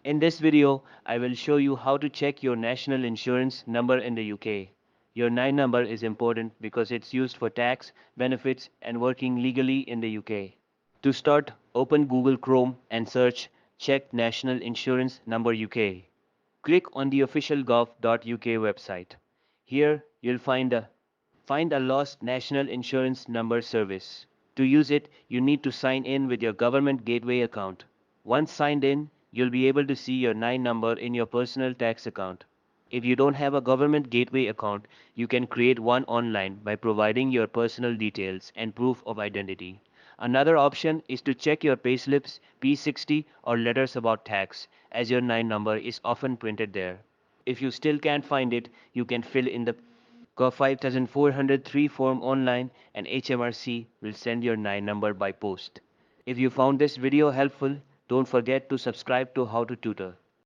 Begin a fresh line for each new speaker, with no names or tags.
In this video, I will show you how to check your national insurance number in the UK. Your NIN number is important because it's used for tax, benefits, and working legally in the UK. To start, open Google Chrome and search Check National Insurance Number UK. Click on the official gov.uk website. Here, you'll find a lost national insurance number service. To use it, you need to sign in with your government gateway account. Once signed in, you'll be able to see your NIN number in your personal tax account. If you don't have a government gateway account, you can create one online by providing your personal details and proof of identity. Another option is to check your payslips, P60, or letters about tax, as your NIN number is often printed there. If you still can't find it, you can fill in the Go 5403 form online and HMRC will send your NIN number by post. If you found this video helpful, don't forget to subscribe to How to Tutor.